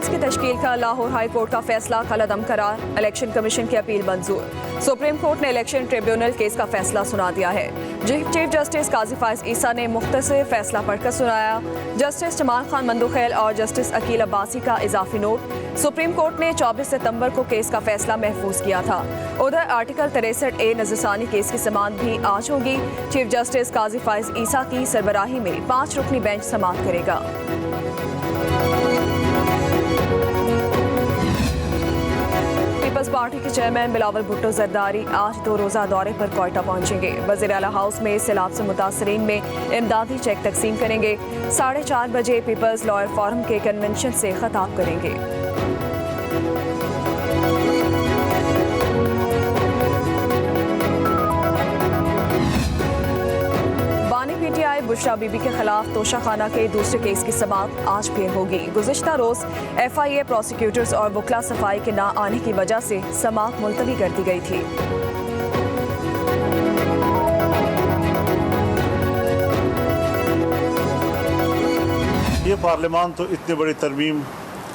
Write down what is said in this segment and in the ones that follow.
Bench की तश्कील का Lahore high court का फैसला कलअदम करार। इलेक्शन कमीशन की अपील मंजूर। सुप्रीम कोर्ट ने इलेक्शन ट्रिब्यूनल केस का फैसला सुना दिया है। चीफ जस्टिस काजी फाइज ईसा ने मुख्तसर फैसला पढ़कर सुनाया। जस्टिस जमाल खान मंदुखैल और जस्टिस अकील अब्बासी का इजाफी नोट। सुप्रीम कोर्ट ने 24 सितंबर को केस का फैसला महफूज किया था। उधर आर्टिकल 63A नजरसानी केस की समाअत भी आज होगी। चीफ जस्टिस काजी फाइज ईसा की सरबराही में 5 रुकनी बेंच समाअत करेगा। पीपल्स पार्टी के चेयरमैन बिलावल भुट्टो जरदारी आज 2 रोज़ा दौरे पर क्वेटा पहुंचेंगे। वज़ीर आला हाउस में सैलाब से मुतासरीन में इमदादी चेक तकसीम करेंगे। 4:30 बजे पीपल्स लॉयर फोरम के कन्वेंशन से खिताब करेंगे। PTI बुशरा बीबी के खिलाफ तोशाखाना के दूसरे केस की समाअत आज फिर होगी। गुज़िश्ता रोज FIA प्रोसिक्यूटर्स और वकला सफाई के ना आने की वजह से समाअत मुलतवी कर दी गई थी। ये पार्लियामान तो इतनी बड़ी तरमीम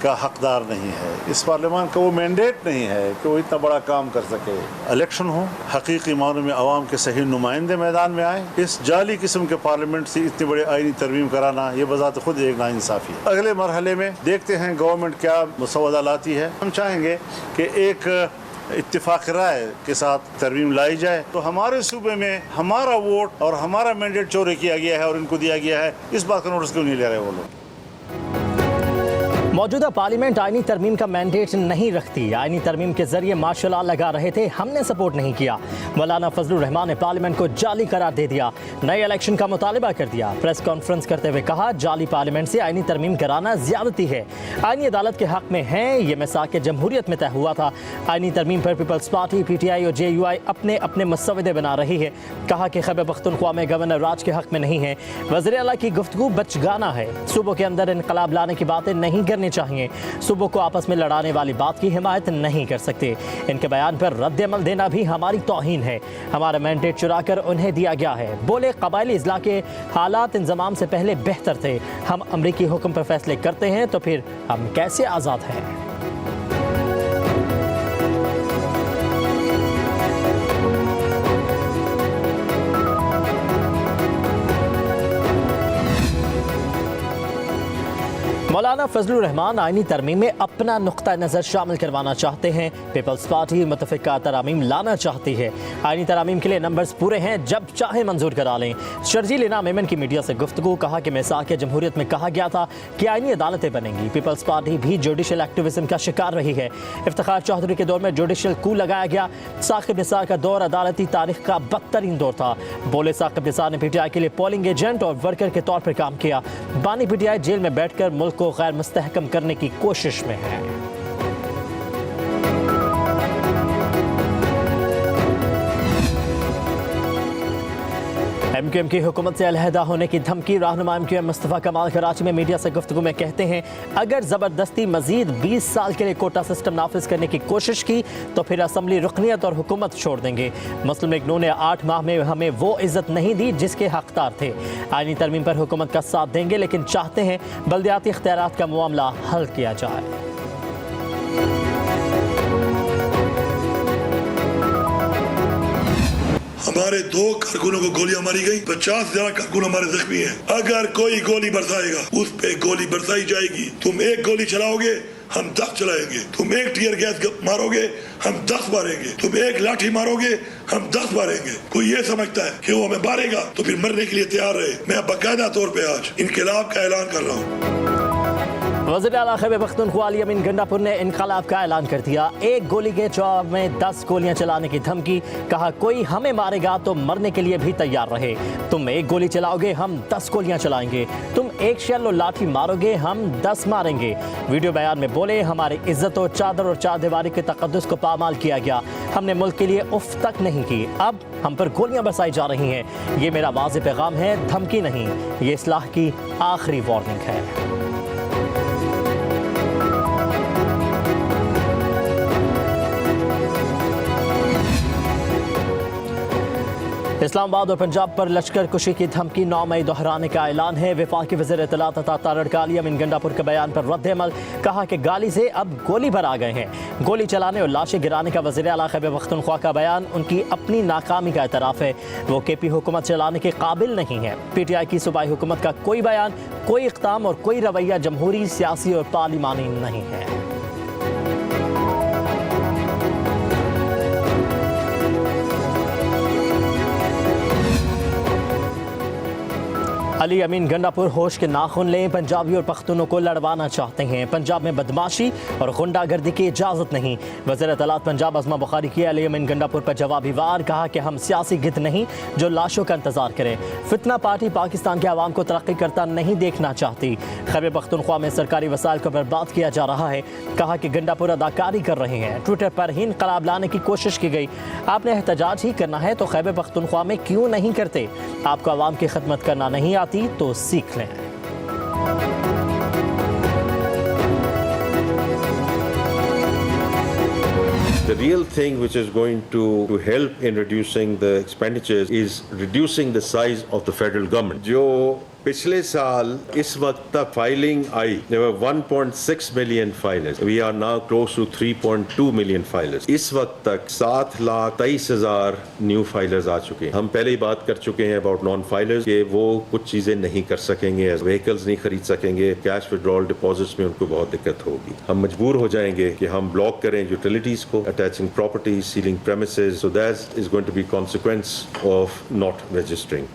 का हकदार नहीं है। इस पार्लियामान का वो मैंडेट नहीं है कि वो इतना बड़ा काम कर सके। इलेक्शन हो, हकीकी मानों में अवाम के सही नुमाइंदे मैदान में आए। इस जाली किस्म के पार्लियामेंट से इतनी बड़ी आईनी तरमीम कराना ये बजात खुद एक नाइंसाफी है। अगले मरहले में देखते हैं गवर्नमेंट क्या मसौदा लाती है। हम चाहेंगे कि एक इत्तेफाक राय के साथ तरमीम लाई जाए। तो हमारे सूबे में हमारा वोट और हमारा मैंडेट चोरी किया गया है और इनको दिया गया है, इस बात का नोटिस क्यों नहीं ले रहे वो लोग। मौजूदा पार्लियामेंट आईनी तरमीम का मैंडेट नहीं रखती। आईनी तरमीम के जरिए मार्शल लॉ लगा रहे थे, हमने सपोर्ट नहीं किया। मौलाना फजलुर रहमान ने पार्लियामेंट को जाली करार दे दिया, नए इलेक्शन का मुतालिबा कर दिया। प्रेस कॉन्फ्रेंस करते हुए कहा, जाली पार्लियामेंट से आईनी तरमीम कराना ज्यादती है। आईनी अदालत के हक में है, ये मिसाक जमहूरियत में तय हुआ था। आईनी तरमीम पर पीपल्स पार्टी, PTI और JUI अपने अपने मसवदे बना रही है। कहा कि खैबर पख्तूनख्वा में गवर्नर राज के हक में नहीं है। वज़ीर आला की गुफ्तगू बचगाना है। सूबों के अंदर इनकलाब लाने की बातें नहीं करनी चाहिए। सूबों को आपस में लड़ाने वाली बात की हिमायत नहीं कर सकते। इनके बयान पर रद्द अमल देना भी हमारी तौहीन है। हमारा मैंडेट चुरा कर उन्हें दिया गया है। बोले, कबायली इजला के हालात इंजमाम से पहले बेहतर थे। हम अमरीकी हुक्म पर फैसले करते हैं तो फिर हम कैसे आज़ाद हैं। मौलाना फजलुर रहमान आईनी तरमीम में अपना नुक्ता नज़र शामिल करवाना चाहते हैं। पीपल्स पार्टी मुतफ़िका तरामीम लाना चाहती है। आईनी तरामीम के लिए नंबर्स पूरे हैं, जब चाहे मंजूर करा लें। शर्जील इनाम मेमन की मीडिया से गुफ्तगू। कहा कि मिसाक जमहूरियत में कहा गया था कि आईनी अदालतें बनेंगी। पीपल्स पार्टी भी जुडिशल एक्टिविज्म का शिकार रही है। इफ्तिखार चौधरी के दौर में जुडिशल कू लगाया गया। साकिब निसार का दौर अदालती तारीख का बदतरीन दौर था। बोले, साकिब निसार ने PTI के लिए पोलिंग एजेंट और वर्कर के तौर पर काम किया। बानी PTI जेल में बैठकर मुल्क को गैर मुस्तहकम करने की कोशिश में है। MQM की हुकूमत से अलहदा होने की धमकी। रहनुमा MQM मुस्तफ़ा कमाल कराची में मीडिया से गुफ्तगू में कहते हैं, अगर ज़बरदस्ती मजीद 20 साल के लिए कोटा सिस्टम नाफिज करने की कोशिश की तो फिर असम्बली रुकनियत और हुकूमत छोड़ देंगे। मुस्लिम लीग नून ने 8 माह में हमें वो इज्जत नहीं दी जिसके हकदार थे। आईनी तरमीम पर हुकूमत का साथ देंगे, लेकिन चाहते हैं बल्दियाती इख्तियारात का मामला हल किया जाए। हमारे 2 कारकुनों को गोलियां मारी गई, 50 से ज्यादा कारकुन हमारे जख्मी हैं। अगर कोई गोली बरसाएगा उस पे गोली बरसाई जाएगी। तुम एक गोली चलाओगे, हम 10 चलाएंगे। तुम एक टीयर गैस मारोगे, हम 10 मारेंगे। तुम एक लाठी मारोगे, हम 10 मारेंगे। कोई ये समझता है कि वो हमें मारेगा तो फिर मरने के लिए तैयार रहे। मैं बाकायदा तौर पे आज इनकलाब का ऐलान कर रहा हूँ। वज़ीर आला खैबर पख्तूनख्वा अली अमीन गंडापुर ने इनकलाब का ऐलान कर दिया। एक गोली के जवाब में 10 गोलियां चलाने की धमकी। कहा, कोई हमें मारेगा तो मरने के लिए भी तैयार रहे। तुम एक गोली चलाओगे, हम 10 गोलियां चलाएंगे। तुम एक शेल और लाठी मारोगे, हम 10 मारेंगे। वीडियो बयान में बोले, हमारी इज्जत और चादर और चारदीवारी के तक़द्दुस को पामाल किया गया। हमने मुल्क के लिए उफ तक नहीं की, अब हम पर गोलियां बरसाई जा रही हैं। ये मेरा वाज़ेह पैगाम है, धमकी नहीं। ये इस्लाह की आखिरी वार्निंग है। इस्लामाबाद और पंजाब पर लश्कर कुशी की धमकी 9 मई दोहराने का ऐलान है। वफाकी वज़ीर इत्तलात अता तारड़का अली अमीन गंडापुर के बयान पर रद्द-ए-अमल, कहा कि गाली से अब गोली भर आ गए हैं। गोली चलाने और लाशें गिराने का वज़ीर आला खैबर पख्तूनख्वा का बयान उनकी अपनी नाकामी का एतराफ़ है। वो KP हुकूमत चलाने के काबिल नहीं है। PTI की सूबाई हुकूमत का कोई बयान, कोई इक़दाम और कोई रवैया जमहूरी, सियासी और पार्लिमानी नहीं है। अली अमीन गंडापुर होश के नाखून लें, पंजाबी और पख्तूनों को लड़वाना चाहते हैं। पंजाब में बदमाशी और गुंडागर्दी की इजाज़त नहीं। वज़ीर इत्तलात पंजाब अज़मा बुखारी की अली अमीन गंडापुर पर जवाबी वार, कहा कि हम सियासी गिद्ध नहीं जो लाशों का इंतजार करें। फितना पार्टी पाकिस्तान के आवाम को तरक्की करता नहीं देखना चाहती। खैबर पख्तूनख्वा में सरकारी वसाइल को बर्बाद किया जा रहा है। कहा कि गंडापुर अदाकारी कर रहे हैं। ट्विटर पर ही इनकलाब लाने की कोशिश की गई। आपने एहतजाज ही करना है तो खैबर पख्तूनख्वा में क्यों नहीं करते? आपको आवाम की खिदमत करना नहीं आती तो सीख लें। The real thing which is going to help in reducing the expenditures is reducing the size of the federal government. जो पिछले साल इस वक्त तक filing I, there were 1.6 million filers. We are now close to 3.2 million filers. इस वक्त तक 7,23,000 new filers आ चुके हैं। हम पहले ही बात कर चुके हैं अबाउट नॉन फाइलर्स कि वो कुछ चीजें नहीं कर सकेंगे, व्हीकल्स नहीं खरीद सकेंगे, कैश विड्रॉल डिपॉजिट्स में उनको बहुत दिक्कत होगी। हम मजबूर हो जाएंगे कि हम ब्लॉक करें यूटिलिटीज को, attaching property, ceiling premises, so that is going to be consequence of not registering.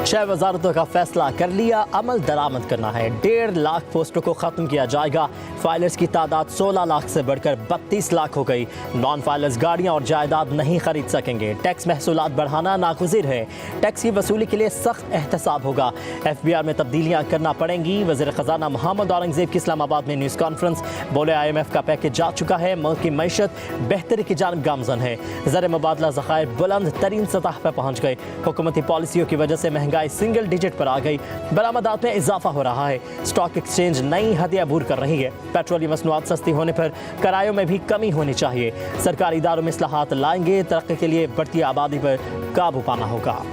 6 वजारतों का फैसला कर लिया, अमल दरामद करना है। 1.5 लाख पोस्टों को ख़त्म किया जाएगा। फाइलर्स की तादाद 16 लाख से बढ़कर 32 लाख हो गई। नॉन फाइलर्स गाड़ियां और जायदाद नहीं खरीद सकेंगे। टैक्स महसूलात बढ़ाना नागुज़िर है। टैक्स की वसूली के लिए सख्त एहतसाब होगा। FBR में तब्दीलियां करना पड़ेंगी। वज़ीर ख़जाना मोहम्मद औरंगज़ेब की इस्लामाबाद में न्यूज़ कॉन्फ्रेंस, बोले IMF का पैकेज जा चुका है, मुल्क की मईशत बेहतरी की जानिब गामज़न है। ज़र मुबादला ज़खायर बुलंद तरीन सतह पर पहुँच गए। हुकूमती पॉलिसियों की वजह से महंगाई सिंगल डिजिट पर आ गई। बरामदात में इजाफा हो रहा है। स्टॉक एक्सचेंज नई हदें अबूर कर रही है। पेट्रोलियम मसनूआत सस्ती होने पर किरायों में भी कमी होनी चाहिए। सरकारी इदारों में इस्लाहात लाएंगे। तरक्की के लिए बढ़ती आबादी पर काबू पाना होगा।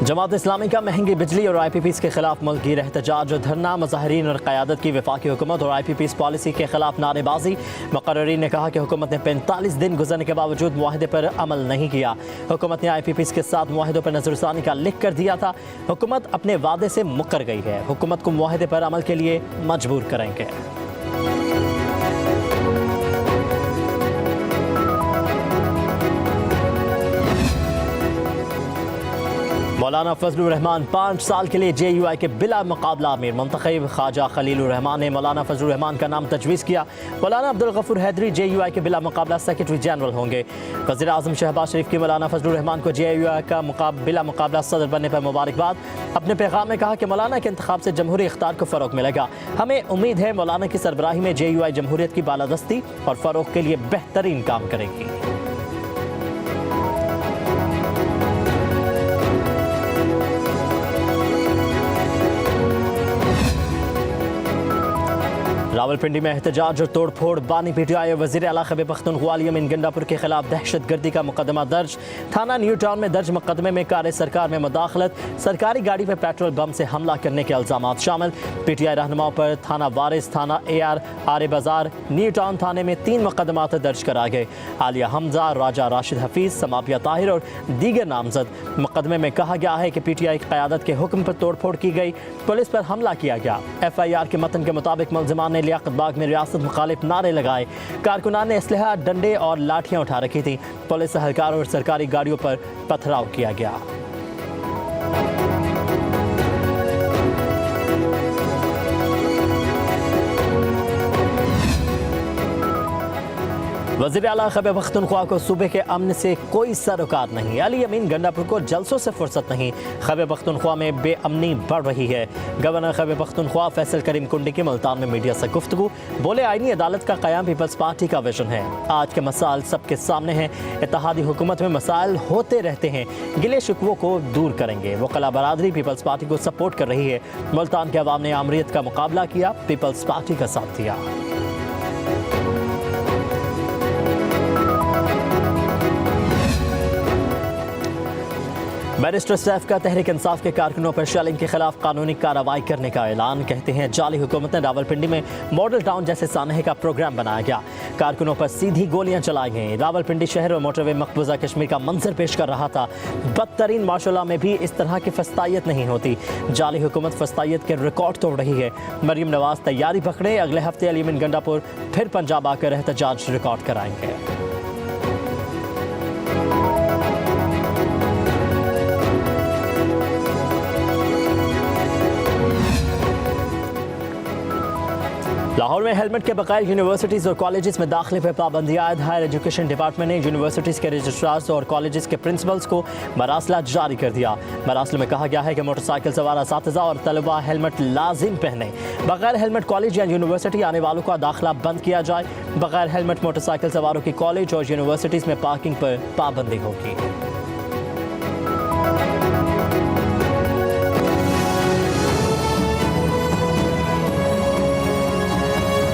जमात इस्लामी का महंगी बिजली और IPPs के खिलाफ मुल्की एहतजाज और धरना। मुजाहिरीन और क़यादत की वफाकी हुकूमत और IPPs पॉलिसी के खिलाफ नारेबाजी। मुक़र्रीरीन ने कहा कि हुकूमत ने 45 दिन गुजरने के बावजूद मुआहदे पर अमल नहीं किया। हुकूमत ने IPPs के साथ मुआहदों पर नज़रसानी का लिख कर दिया था। हुकूमत अपने वादे से मुकर गई है। हुकूमत को मुआहदे पर अमल के लिए मजबूर करेंगे। मौलाना फजलुर रहमान 5 साल के लिए JUI के बिला मुकाबला अमीर मुंतखब। ख्वाजा खलीलुर रहमान ने मौलाना फजलुर रहमान का नाम तजवीज़ किया। मौलाना अब्दुल गफूर हैदरी JUI के बिला मुकाबला सेक्रेटरी जनरल होंगे। वज़ीर आज़म शहबाज शरीफ की मौलाना फजलुर रहमान को JUI का बिला मुकाबला सदर बनने पर मुबारकबाद। अपने पैगाम में कहा कि मौलाना के इंतखाब से जमहूरी इख्तियार को फ़रोग़ मिलेगा। हमें उम्मीद है मौलाना की सरबराही में JUI जमहूरियत की बालादस्ती और फ़रोग़ के लिए बेहतरीन काम करेगी। रावलपिंडी में एहतजाज और तोड़ फोड़। बानी PTI और वज़ीर आला खैबर पख्तूनख्वा अली अमीन गंडापुर के खिलाफ दहशतगर्दी का मुकदमा दर्ज। थाना न्यू टाउन में दर्ज मुकदमे में कार सरकार में मुदाखलत, सरकारी गाड़ी पर पेट्रोल बम से हमला करने के इल्ज़ामात शामिल। PTI रहनुमाओं पर थाना वारिस, थाना AR आरे बाजार, न्यू टाउन थाने में 3 मुकदमात दर्ज करा गए। आलिया हमजा, राजा राशिद हफीज़, समाबिया ताहिर और दीगर नामजद। मुकदमे में कहा गया है कि PTI की क़यादत के हुक्म पर तोड़ फोड़ की गई, पुलिस पर हमला किया गया। FIR के मतन के मुताबिक मुलज़िमान ने लियाकत बाग में रियासत मुखालिफ नारे लगाए। कारकुनान ने असलहा, डंडे और लाठियां उठा रखी थी। पुलिस एहलकारों और सरकारी गाड़ियों पर पथराव किया गया। वज़ीर आला खैबर पख्तूनख्वा को सूबे के अमन से कोई सरोकार नहीं। अली अमीन गंडापुर को जलसों से फुर्सत नहीं। खैबर पख्तूनख्वा में बेअमनी बढ़ रही है। गवर्नर खैबर पख्तूनख्वा फैसल करीम कुंडी की मुल्तान में मीडिया से गुफ्तगू, बोले आईनी अदालत का क़याम पीपल्स पार्टी का विजन है। आज के मसाइल सबके सामने हैं। इत्तेहादी हुकूमत में मसाइल होते रहते हैं, गिले शिकवों को दूर करेंगे। वकला बरादरी पीपल्स पार्टी को सपोर्ट कर रही है। मुल्तान के अवाम ने आमरीत का मुकाबला किया, पीपल्स पार्टी का साथ दिया। बैरिस्टर सैफ का तहरीक इंसाफ के कारकुनों पर शेलिंग के खिलाफ कानूनी कार्रवाई करने का ऐलान। कहते हैं जाली हुकूमत ने रावलपिंडी में मॉडल टाउन जैसे सानहे का प्रोग्राम बनाया गया, कारकुनों पर सीधी गोलियां चलाई गईं। रावलपिंडी शहर और मोटरवे मकबूजा कश्मीर का मंजर पेश कर रहा था। बदतरीन माशुला में भी इस तरह की फस्तायत नहीं होती। जाली हुकूमत फस्तायत के रिकॉर्ड तोड़ रही है। मरीम नवाज तैयारी पकड़े, अगले हफ्ते अली अमीन गंडापुर फिर पंजाब आकर एहतजाज रिकॉर्ड कराएंगे। लाहौर में हेलमेट के बगैर यूनिवर्सिटीज़ और कॉलेजेस में दाखिले पर पाबंदी आयद। हायर एजुकेशन डिपार्टमेंट ने यूनिवर्सिटीज़ के रजिस्ट्रार्स और कॉलेजेस के प्रिंसिपल्स को मरासला जारी कर दिया। मरासले में कहा गया है कि मोटरसाइकिल सवार असातिज़ा और तलबा हेलमेट लाजिम पहने। बगैर हेलमेट कॉलेज या यूनिवर्सिटी आने वालों का दाखिला बंद किया जाए। बगैर हेलमेट मोटरसाइकिल सवारों की कॉलेज और यूनिवर्सिटीज़ में पार्किंग पर पाबंदी होगी।